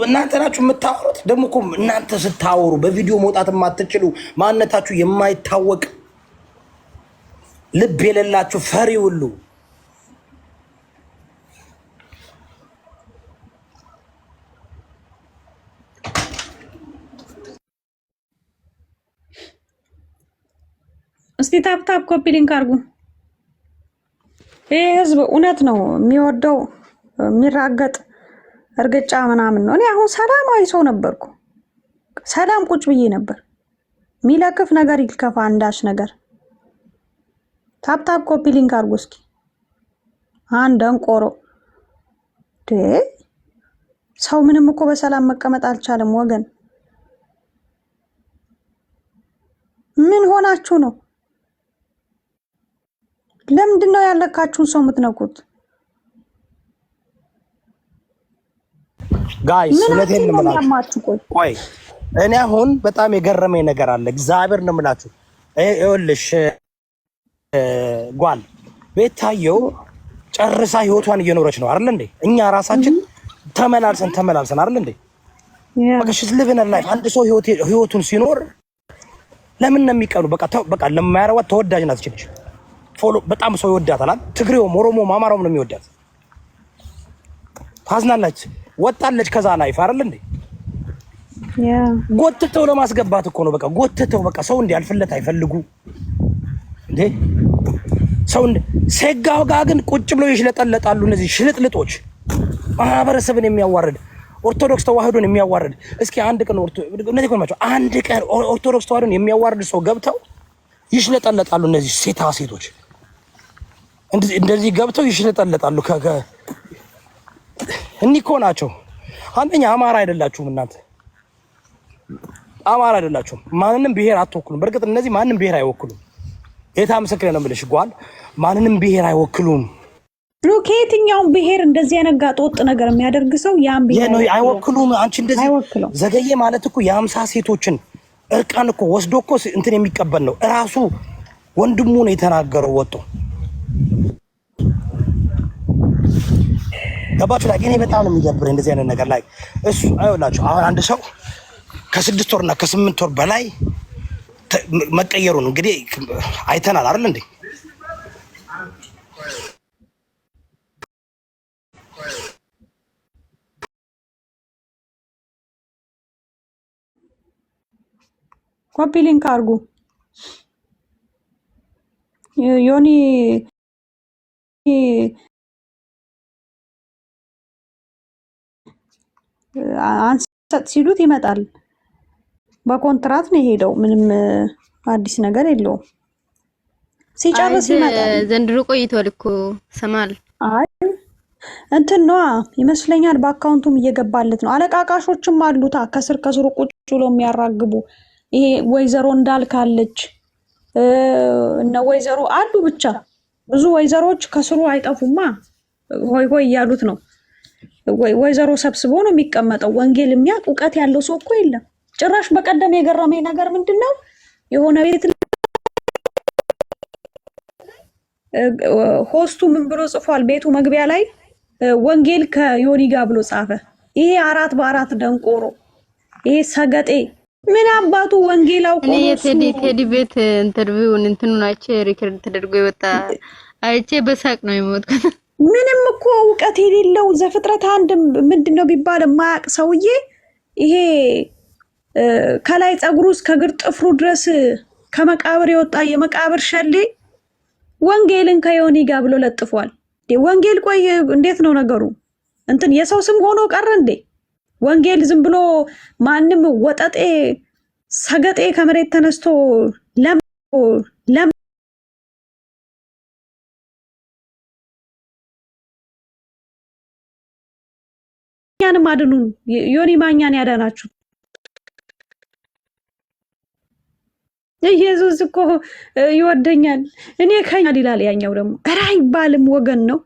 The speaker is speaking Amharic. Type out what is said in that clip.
እናንተ ናችሁ የምታወሩት። ደግሞ እኮ እናንተ ስታወሩ በቪዲዮ መውጣት የማትችሉ ማንነታችሁ የማይታወቅ ልብ የሌላችሁ ፈሪ ሁሉ እስቲ ታፕ ኮፒ ሊንክ አድርጉ። ይሄ ህዝብ እውነት ነው የሚወደው የሚራገጥ እርግጫ ምናምን ነው። እኔ አሁን ሰላማዊ ሰው ነበርኩ። ሰላም ቁጭ ብዬ ነበር። ሚለክፍ ነገር ይልከፋ አንዳች ነገር። ታፕ ኮፒ ሊንክ አድርጉ እስኪ። አንድ አንቆሮ ሰው ምንም እኮ በሰላም መቀመጥ አልቻለም ወገን። ምን ሆናችሁ ነው? ለምንድነው ያለካችሁን ሰው የምትነኩት? ጋይስ ስለቴን እንምላችሁ። ቆይ እኔ አሁን በጣም የገረመኝ ነገር አለ። እግዚአብሔር ነው የምላችሁ። ይኸውልሽ ጓል ቤታየው ጨርሳ ህይወቷን እየኖረች ነው አይደል እንዴ? እኛ ራሳችን ተመላልሰን አይደል እንዴ? በቃ ልብን ላይ አንድ ሰው ህይወቱን ሲኖር ለምን ነው የሚቀኑ? በቃ ለማያረዋት ተወዳጅ ናት እቺ ልጅ። ፎሎ በጣም ሰው ይወዳታል። ትግሬውም ኦሮሞም አማራውም ነው የሚወዳት። ታዝናለች። ወጣለች ከዛ ላይፍ አይደል እንዴ? ጎትተው ለማስገባት እኮ ነው። በቃ ጎትተው በቃ ሰው እንዲያልፍለት አይፈልጉ እንዴ? ሰው ሴጋው ጋር ግን ቁጭ ብለው ይሽለጠለጣሉ። እነዚህ ሽልጥልጦች ማህበረሰብን የሚያዋርድ ኦርቶዶክስ ተዋህዶን የሚያዋርድ እስኪ አንድ ቀን እነዚህ ቆማቸው አንድ ቀን ኦርቶዶክስ ተዋህዶን የሚያዋርድ ሰው ገብተው ይሽለጠለጣሉ። እነዚህ ሴቶች እንደዚህ ገብተው ይሽለጠለጣሉ። እኒኮ ናቸው። አንደኛ አማራ አይደላችሁም እናንተ፣ አማራ አይደላችሁም። ማንንም ብሔር አትወክሉም። በርግጥ እነዚህ ማንንም ብሔር አይወክሉም። የታ ምስክር ነው የምልሽ ጓል፣ ማንንም ብሔር አይወክሉም። ከየትኛውም ብሔር እንደዚህ ያነጋ ጦጥ ነገር የሚያደርግ ሰው ያን ብሔር አይወክሉም። አንቺ እንደዚህ ዘገየ ማለት እኮ የ50 ሴቶችን እርቃን እኮ ወስዶ እኮ እንትን የሚቀበል ነው። እራሱ ወንድሙ ነው የተናገረው ወጥቶ። ገባችሁ ላይ? እኔ በጣም ነው የሚደብረኝ እንደዚህ አይነት ነገር ላይ እሱ አይወላችሁ። አሁን አንድ ሰው ከ6 ወርና ከ8 ወር በላይ መቀየሩን እንግዲህ አይተናል አይደል እንዴ? ኮፒ ሊንክ አድርጉ። ዮኒ አንሰጥ ሲሉት ይመጣል። በኮንትራት ነው የሄደው። ምንም አዲስ ነገር የለውም። ሲጨርስ ይመጣል። ዘንድሮ ቆይቷል እኮ ሰማል። አይ እንትን ነው ይመስለኛል። በአካውንቱም እየገባለት ነው። አለቃቃሾችም አሉታ ከስሩ ቁጭ ብሎ የሚያራግቡ። ይሄ ወይዘሮ እንዳልካለች እነ ወይዘሮ አሉ። ብቻ ብዙ ወይዘሮች ከስሩ አይጠፉማ። ሆይ እያሉት ነው። ወይዘሮ ሰብስቦ ነው የሚቀመጠው። ወንጌል የሚያውቅ እውቀት ያለው ሰው እኮ የለም ጭራሽ። በቀደም የገረመኝ ነገር ምንድነው የሆነ ቤት ሆስቱ ምን ብሎ ጽፏል? ቤቱ መግቢያ ላይ ወንጌል ከዮኒ ጋር ብሎ ጻፈ። ይሄ 4 በ4 ደንቆሮ፣ ይሄ ሰገጤ ምን አባቱ ወንጌላው ቆሞ ቴዲ ቤት ኢንተርቪውን እንትኑን አይቼ ሪከርድ ተደርጎ ይወጣ አይቼ በሳቅ ነው የሞትኩት። ምንም እኮ እውቀት የሌለው ዘፍጥረት አንድ ምንድነው ቢባል የማያውቅ ሰውዬ ይሄ ከላይ ጸጉሩ እስከ እግር ጥፍሩ ድረስ ከመቃብር የወጣ የመቃብር ሸሌ ወንጌልን ከዮኒ ጋር ብሎ ለጥፏል። ወንጌል ቆይ እንዴት ነው ነገሩ? እንትን የሰው ስም ሆኖ ቀረ እንዴ? ወንጌል ዝም ብሎ ማንም ወጠጤ ሰገጤ ከመሬት ተነስቶ ለም ያንም አድኑን። ዮኒ ማኛን ያዳናችሁ ኢየሱስ እኮ ይወደኛል እኔ ከኛ ይላል። ያኛው ደግሞ ራይ ባልም ወገን ነው።